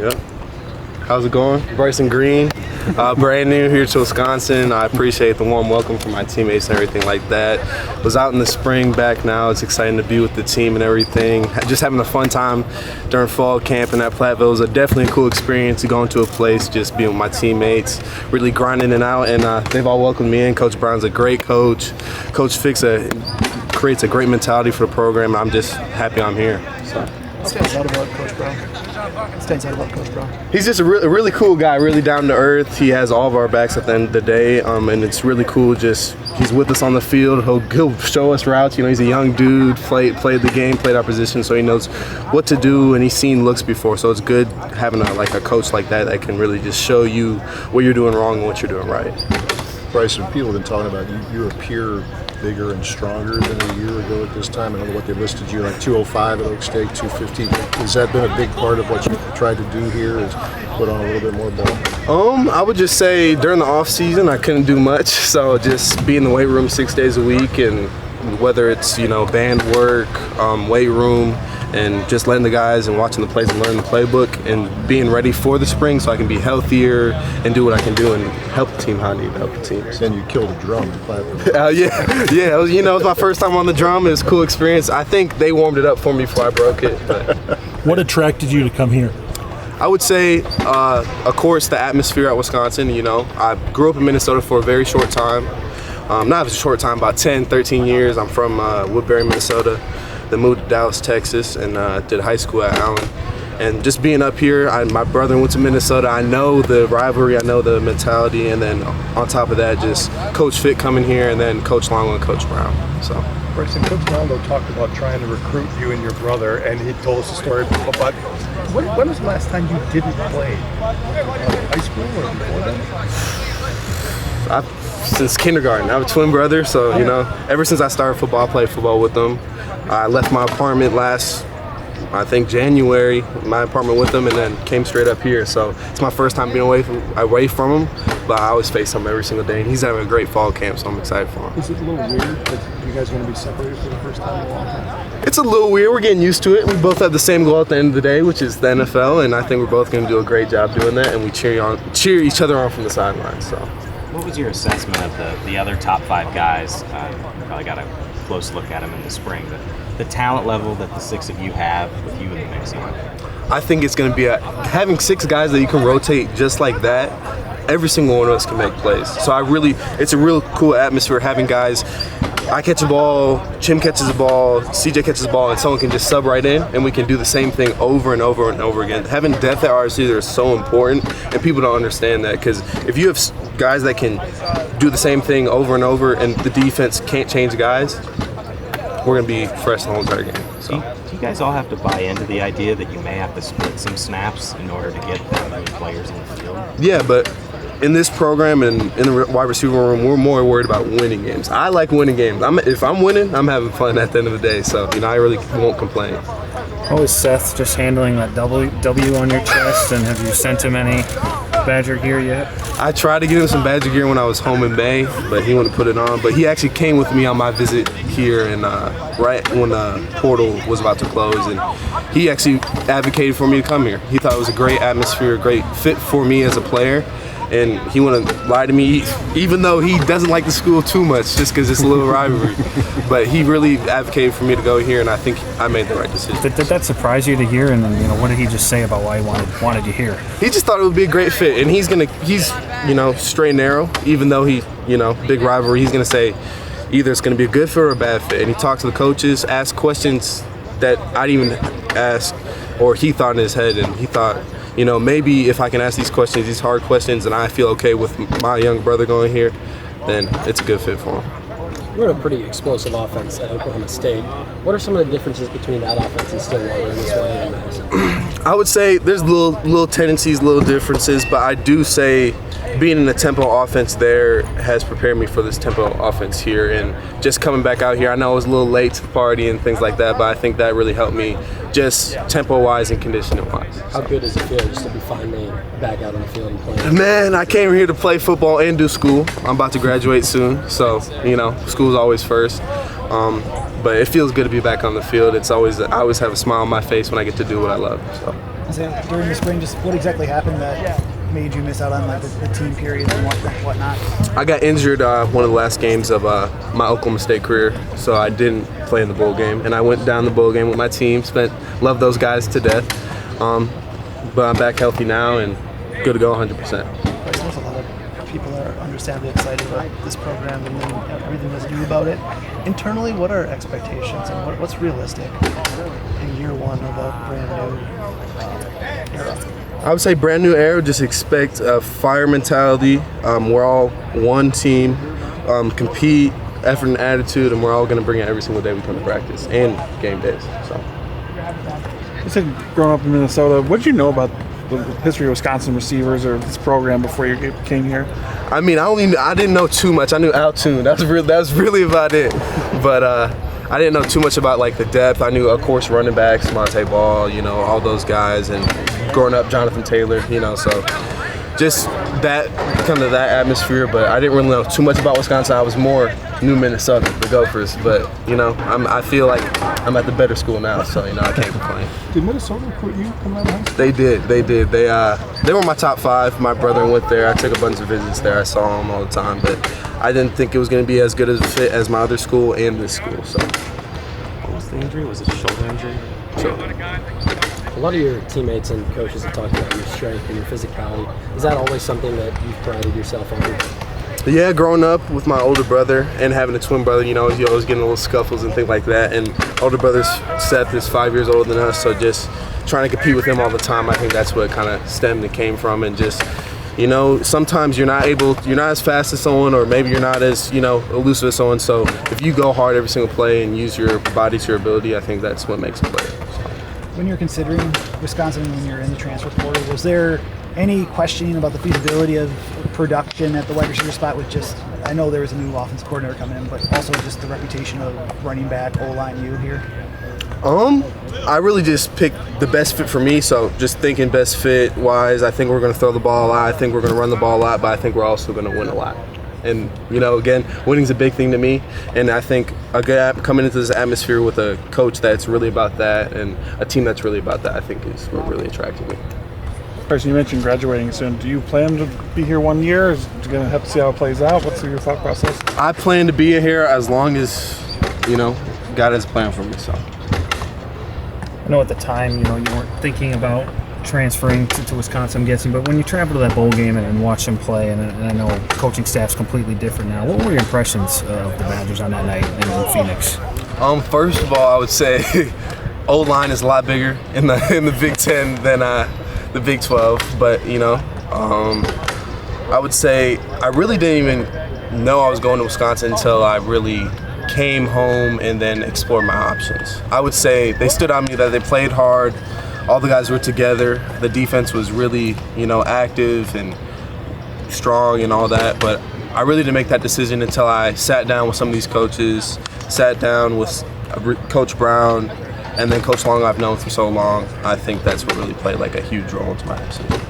Yep. How's it going? Bryson Green, brand new here to Wisconsin. I appreciate the warm welcome from my teammates and everything like that. Was out in the spring, back now. It's exciting to be with the team and everything. Just having a fun time during fall camp and at Platteville. It was definitely a cool experience to go into a place, just being with my teammates, really grinding it out, and they've all welcomed me in. Coach Brown's a great coach. Coach Fick's creates a great mentality for the program, and I'm just happy I'm here. So. What stands out about Coach Brown? He's just a really cool guy, really down to earth. He has all of our backs at the end of the day, and it's really cool. Just he's with us on the field. He'll show us routes. You know, he's a young dude, played the game, played our position, so he knows what to do, and he's seen looks before. So it's good having a coach like that can really just show you what you're doing wrong and what you're doing right. Bryson, people have been talking about you appear bigger and stronger than a year ago at this time. I don't know what they listed you, like 205 at Oak State, 250. Has that been a big part of what you've tried to do here, is put on a little bit more ball? I would just say during the off season I couldn't do much, so just be in the weight room 6 days a week, and whether it's band work, weight room, and just letting the guys and watching the plays and learning the playbook and being ready for the spring so I can be healthier and do what I can do and help the team how I need to help the team. And you killed a drum in Platteville. Yeah. It was my first time on the drum. It was a cool experience. I think they warmed it up for me before I broke it. But. What attracted you to come here? I would say, of course, the atmosphere at Wisconsin. I grew up in Minnesota for a very short time. Not a short time, about 10, 13 years. I'm from Woodbury, Minnesota. Then moved to Dallas, Texas, and did high school at Allen. And just being up here, my brother went to Minnesota. I know the rivalry, I know the mentality, and then on top of that, just Coach Fick coming here, and then Coach Longo and Coach Brown. So. Bryson, Coach Longo talked about trying to recruit you and your brother, and he told us a story about when was the last time you didn't play? High school or before that? Since kindergarten. I have a twin brother, so ever since I started football, I played football with them. I left my apartment last, I think, January, my apartment with them, and then came straight up here. So it's my first time being away from him, but I always face him every single day. And he's having a great fall camp, so I'm excited for him. Is it a little weird that you guys are going to be separated for the first time in a long time? It's a little weird. We're getting used to it. We both have the same goal at the end of the day, which is the NFL, and I think we're both going to do a great job doing that. And we cheer each other on from the sidelines. So. What was your assessment of the other top 5 guys? You probably got a close look at them in the spring. The talent level that the 6 of you have with you in the mix on. I think it's going to be having 6 guys that you can rotate just like that. Every single one of us can make plays. So it's a real cool atmosphere having guys. I catch a ball, Chim catches a ball, CJ catches a ball, and someone can just sub right in, and we can do the same thing over and over and over again. Having depth at our receiver is so important, and people don't understand that, because if you have guys that can do the same thing over and over, and the defense can't change guys, we're going to be fresh the whole entire game. So. Do you guys all have to buy into the idea that you may have to split some snaps in order to get that many players in the field? Yeah, but in this program and in the wide receiver room, we're more worried about winning games. I like winning games. If I'm winning, I'm having fun at the end of the day. So, I really won't complain. How is Seth just handling that W on your chest, and have you sent him any Badger gear yet? I tried to get him some Badger gear when I was home in Bay, but he wouldn't put it on. But he actually came with me on my visit here, and right when the portal was about to close, and he actually advocated for me to come here. He thought it was a great atmosphere, a great fit for me as a player. And he wouldn't lie to me, even though he doesn't like the school too much, just because it's a little rivalry. But he really advocated for me to go here, and I think I made the right decision. Did that surprise you to hear? And then, what did he just say about why he wanted you here? He just thought it would be a great fit, and he's straight and narrow. Even though big rivalry, he's gonna say either it's gonna be a good fit or a bad fit. And he talked to the coaches, asked questions that I didn't even ask, or he thought in his head, and he thought, maybe if I can ask these questions, these hard questions, and I feel okay with my young brother going here, then it's a good fit for him. You're in a pretty explosive offense at Oklahoma State. What are some of the differences between that offense and Stillwater in this one here in Madison? I would say there's little tendencies, little differences, but I do say being in the tempo offense there has prepared me for this tempo offense here. And just coming back out here, I know I was a little late to the party and things like that, but I think that really helped me just tempo-wise and conditioning-wise. How good does it feel just to be finally back out on the field and playing? Man, I came here to play football and do school. I'm about to graduate soon, so, school's always first. But it feels good to be back on the field. I always have a smile on my face when I get to do what I love. So. During the spring, just what exactly happened that made you miss out on like the team periods and whatnot? I got injured one of the last games of my Oklahoma State career, so I didn't play in the bowl game. And I went down the bowl game with my team. Loved those guys to death. But I'm back healthy now and good to go 100%. There's a lot of people are understandably excited about this program and then everything that's new about it. Internally, what are expectations and what's realistic in year one of a brand new era? I would say brand new era, just expect a fire mentality. We're all one team, compete, effort and attitude, and we're all going to bring it every single day we come to practice and game days. So. You said growing up in Minnesota, what did you know about the history of Wisconsin receivers or this program before you came here? I mean, I didn't know too much. I knew Altoon. That was really about it. But I didn't know too much about like the depth. I knew, of course, running backs, Monte Ball, all those guys, and growing up, Jonathan Taylor, so just that kind of that atmosphere. But I didn't really know too much about Wisconsin. I was more New Minnesota, the Gophers. But I feel like I'm at the better school now, so I can't complain. Did Minnesota recruit you coming out of high school? They did. They were my top 5. My brother went there. I took a bunch of visits there. I saw them all the time, but I didn't think it was going to be as good as a fit as my other school and this school. So. What was the injury? Was it a shoulder injury? A lot of your teammates and coaches have talked about your strength and your physicality. Is that always something that you've prided yourself on? Yeah, growing up with my older brother and having a twin brother, you always getting little scuffles and things like that. And older brother Seth is 5 years older than us, so just trying to compete with him all the time, I think that's what kind of stemmed and came from. And just, sometimes you're not as fast as someone, or maybe you're not as, elusive as someone. So if you go hard every single play and use your body to your ability, I think that's what makes a player. When you're considering Wisconsin, when you're in the transfer portal, was there any questioning about the feasibility of production at the wide receiver spot with I know there was a new offensive coordinator coming in, but also just the reputation of running back, O-line you here? I really just picked the best fit for me, so just thinking best fit wise, I think we're going to throw the ball a lot, I think we're going to run the ball a lot, but I think we're also going to win a lot. And, again, winning's a big thing to me, and I think coming into this atmosphere with a coach that's really about that and a team that's really about that, I think is what really attracted me. Bryson, you mentioned graduating soon. Do you plan to be here 1 year? Is you going to have to see how it plays out? What's your thought process? I plan to be here as long as, God has a plan for me, so. I know at the time, you weren't thinking about transferring to Wisconsin, I'm guessing, but when you travel to that bowl game and watch them play, and I know coaching staff's completely different now, what were your impressions of the Badgers on that night in Phoenix? First of all, I would say O-line is a lot bigger in the Big Ten than the Big 12, but I would say I really didn't even know I was going to Wisconsin until I really came home and then explored my options. I would say they stood on me that they played hard. All the guys were together. The defense was really, active and strong and all that. But I really didn't make that decision until I sat down with some of these coaches, sat down with Coach Brown, and then Coach Long I've known for so long. I think that's what really played like a huge role into my decision.